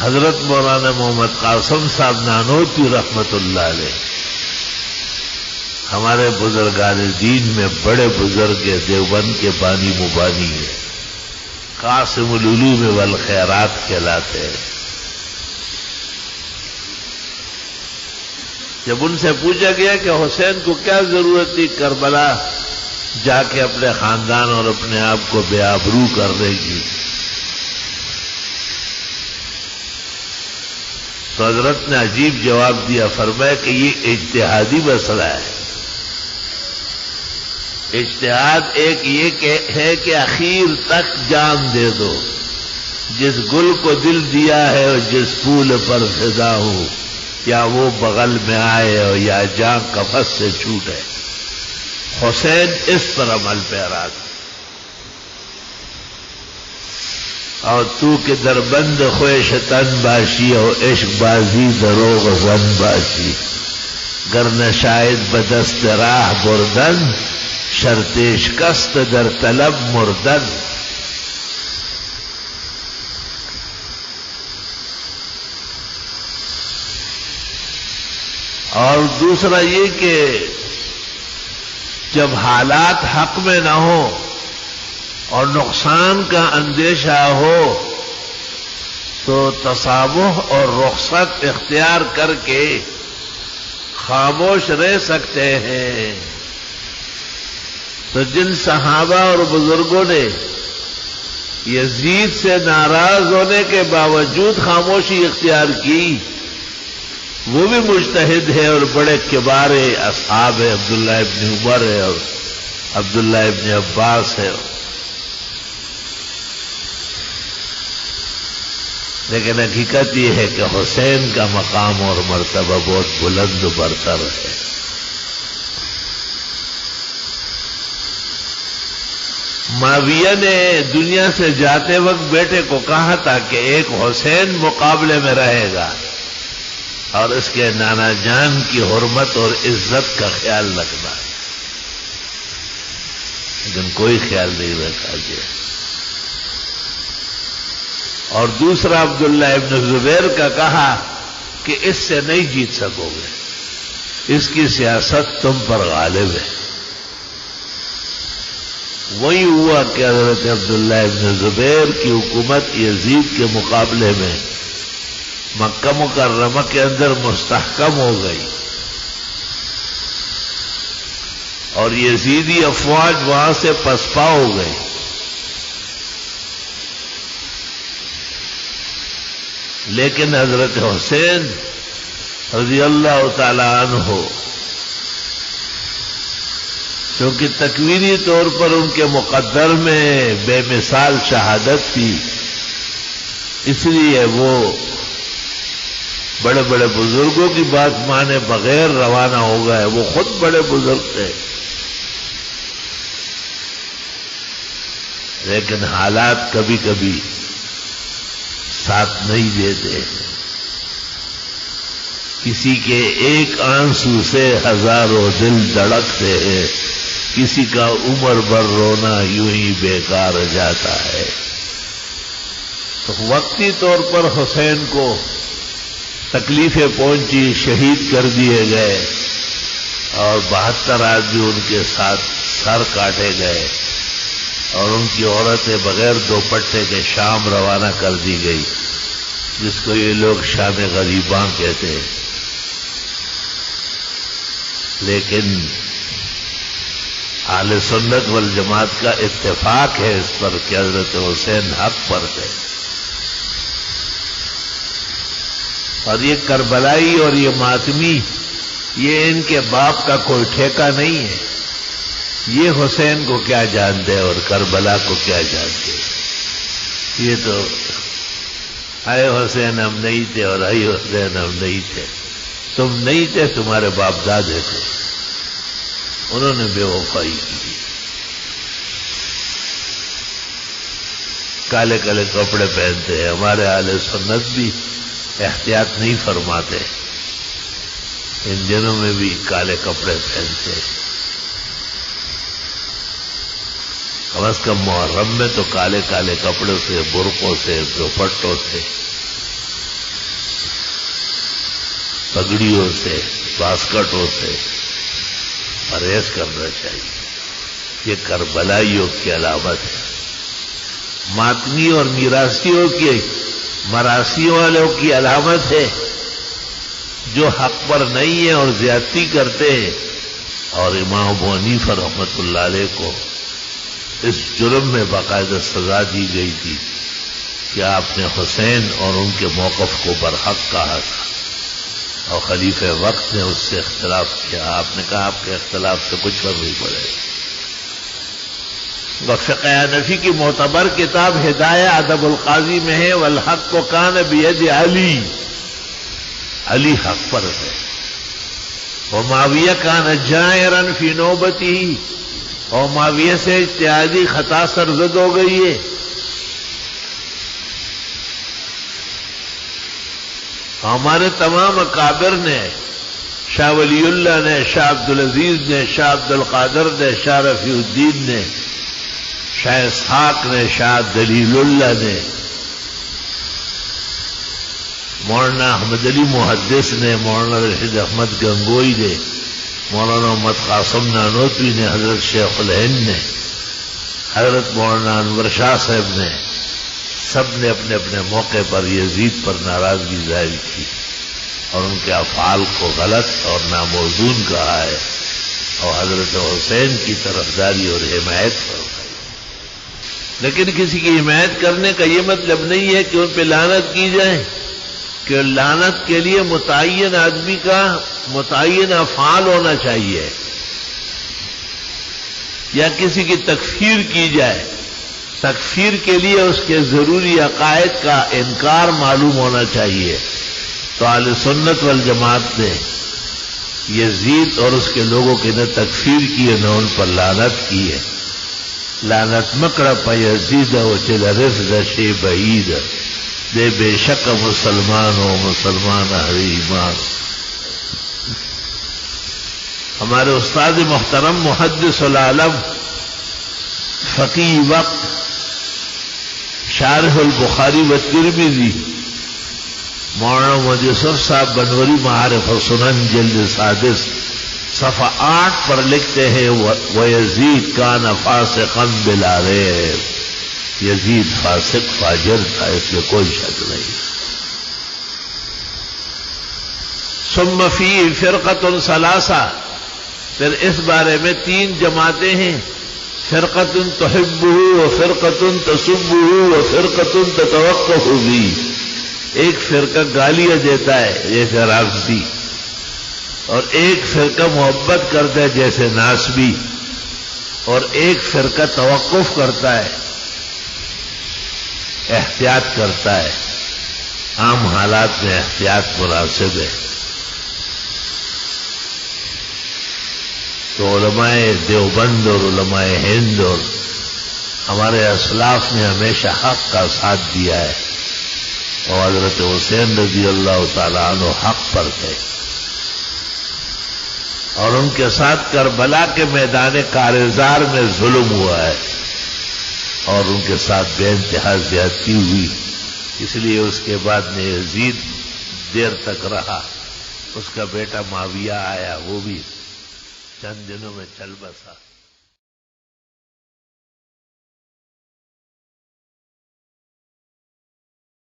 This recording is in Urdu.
حضرت مولانا محمد قاسم صاحب نانوتوی رحمت اللہ علیہ ہمارے بزرگان دین میں بڑے بزرگ دیوبند کے بانی مبانی ہیں، قاسم العلوم والخیرات کہلاتے ہیں۔ جب ان سے پوچھا گیا کہ حسین کو کیا ضرورت تھی کربلا جا کے اپنے خاندان اور اپنے آپ کو بے آبرو کرنے کی، تو حضرت نے عجیب جواب دیا، فرمایا کہ یہ اجتہادی مسئلہ ہے۔ اجتہاد ایک یہ ہے کہ اخیر تک جان دے دو، جس گل کو دل دیا ہے اور جس پھول پر فدا ہو، یا وہ بغل میں آئے اور یا جان قفس سے چھوٹے۔ حسین اس پر عمل پیرا تھا۔ اور تو کہ دربند خوش تن باشی اور عشق بازی دروغ زن باشی، گر نشاید بدست راہ بردن، شرطیش کست در طلب مردن۔ اور دوسرا یہ کہ جب حالات حق میں نہ ہو اور نقصان کا اندیشہ ہو تو تصابح اور رخصت اختیار کر کے خاموش رہ سکتے ہیں۔ تو جن صحابہ اور بزرگوں نے یزید سے ناراض ہونے کے باوجود خاموشی اختیار کی، وہ بھی مجتہد ہے اور بڑے کبار اصحاب ہے، عبداللہ ابن عمر ہے اور عبداللہ ابن عباس ہے۔ لیکن حقیقت یہ ہے کہ حسین کا مقام اور مرتبہ بہت بلند و برتر ہے۔ معاویہ نے دنیا سے جاتے وقت بیٹے کو کہا تھا کہ ایک حسین مقابلے میں رہے گا اور اس کے نانا جان کی حرمت اور عزت کا خیال رکھنا، لیکن کوئی خیال نہیں رکھا گیا۔ اور دوسرا عبداللہ ابن زبیر کا کہا کہ اس سے نہیں جیت سکو گے، اس کی سیاست تم پر غالب ہے۔ وہی ہوا کہ حضرت عبداللہ ابن زبیر کی حکومت یزید کے مقابلے میں مکہ مکرمہ کے اندر مستحکم ہو گئی اور یزیدی افواج وہاں سے پسپا ہو گئی۔ لیکن حضرت حسین رضی اللہ تعالی عنہ کیونکہ تکوینی طور پر ان کے مقدر میں بے مثال شہادت تھی، اس لیے وہ بڑے بڑے بزرگوں کی بات مانے بغیر روانہ ہو گئے۔ وہ خود بڑے بزرگ تھے، لیکن حالات کبھی کبھی ساتھ نہیں دیتے۔ کسی کے ایک آنسو سے ہزاروں دل دھڑکتے ہیں، کسی کا عمر بھر رونا یوں ہی بیکار جاتا ہے۔ تو وقتی طور پر حسین کو تکلیفیں پہنچی، شہید کر دیے گئے اور 72 آدمی ان کے ساتھ سر کاٹے گئے اور ان کی عورتیں بغیر دوپٹے کے شام روانہ کر دی گئی، جس کو یہ لوگ شام غریباں کہتے ہیں۔ لیکن اہل سنت والجماعت کا اتفاق ہے اس پر کہ حضرت حسین حق پر تھے، اور یہ کربلائی اور یہ ماتمی یہ ان کے باپ کا کوئی ٹھیکہ نہیں ہے۔ یہ حسین کو کیا جانتے اور کربلا کو کیا جانتے؟ یہ تو اے حسین ہم نہیں تھے اور اے حسین ہم نہیں تھے۔ تم نہیں تھے، تمہارے باپ دادے تھے، انہوں نے بے وفائی کی۔ کالے کالے کپڑے پہنتے ہیں، ہمارے اہل سنت بھی احتیاط نہیں فرماتے، ان دنوں میں بھی کالے کپڑے پہنتے ہیں۔ کم از کم محرم میں تو کالے کالے کپڑوں سے، برقعوں سے، دوپٹوں سے پگڑیوں سے، باسکٹوں سے پرہیز کرنا چاہیے. یہ کربلائیوں کی علامت ہے. ماتمی اور میراثیوں کی، مراسیوں والوں کی علامت ہے جو حق پر نہیں ہے اور زیادتی کرتے ہیں. اور امام ابو حنیفہ رحمۃ اللہ علیہ کو اس جرم میں باقاعدہ سزا دی گئی تھی کہ آپ نے حسین اور ان کے موقف کو برحق کہا تھا، اور خلیفہ وقت نے اس سے اختلاف کیا. آپ نے کہا آپ کے اختلاف سے کچھ فرق نہیں پڑے. فقہ حنفی کی معتبر کتاب ہدایہ ادب القاضی میں ہے والحق کو کان بید علی، علی حق پر ہے. ومعاویہ کان جائرا فی نوبتی، اور معاویہ سے اجتہادی خطا سرزد ہو گئی ہے. ہمارے تمام اکابر نے، شاہ ولی اللہ نے، شاہ عبدالعزیز نے، شاہ عبد القادر نے، شاہ رفیع الدین نے، شاہ اسحاق نے، شاہ دلیل اللہ نے، مولانا احمد علی محدث نے، مولانا رشید احمد گنگوئی نے، مولانا محمد قاسم نانوتوی نے، حضرت شیخ الہند نے، حضرت مولانا انور شاہ صاحب نے، سب نے اپنے اپنے موقع پر یزید پر ناراضگی ظاہر کی اور ان کے افعال کو غلط اور ناموزون کہا ہے، اور حضرت حسین کی طرفداری اور حمایت فرمائی. لیکن کسی کی حمایت کرنے کا یہ مطلب نہیں ہے کہ ان پہ لعنت کی جائے، کہ لعنت کے لیے متعین آدمی کا متعین افعال ہونا چاہیے، یا کسی کی تکفیر کی جائے. تکفیر کے لیے اس کے ضروری عقائد کا انکار معلوم ہونا چاہیے. تو اہل سنت والجماعت نے یزید اور اس کے لوگوں کی نہ تکفیر کی ہے نہ ان پر لعنت کی ہے. لعنت مکڑ پا یزید و چل رفض شی بعید، دے بے شک مسلمان ہو مسلمان ہر ایمان. ہمارے استاد محترم محدث العالم فقیہ وقت شارح البخاری و ترمذی مولانا محمد یوسف صاحب بنوری معارف السنن جلد سادس صفحہ 8 پر لکھتے ہیں وَيَزِيد كَانَ فَاسِقًا بِلَا رَيْبٍ، یزید فاسق فاجر تھا، اس میں کوئی شک نہیں. ثم فِي فِرْقَةٌ ثَلَاثَةٌ، پھر اس بارے میں 3 جماعتیں ہیں. فرقة تحبه وفرقة تسبه وفرقة تتوقف به. ایک فرقہ گالیاں دیتا ہے جیسے راکسی، اور ایک فرقہ محبت کرتا ہے جیسے ناسبی، اور ایک فرقہ توقف کرتا ہے، احتیاط کرتا ہے. عام حالات میں احتیاط مناسب ہے. تو علماء دیوبند اور علماء ہند اور ہمارے اسلاف نے ہمیشہ حق کا ساتھ دیا ہے، اور حضرت حسین رضی اللہ تعالیٰ عنہ حق پر تھے، اور ان کے ساتھ کربلا کے میدان کارزار میں ظلم ہوا ہے، اور ان کے ساتھ بے انتہا زیادتی ہوئی. اس لیے اس کے بعد میں یزید دیر تک رہا. اس کا بیٹا معاویہ آیا، وہ بھی چند دنوں میں چل بسا.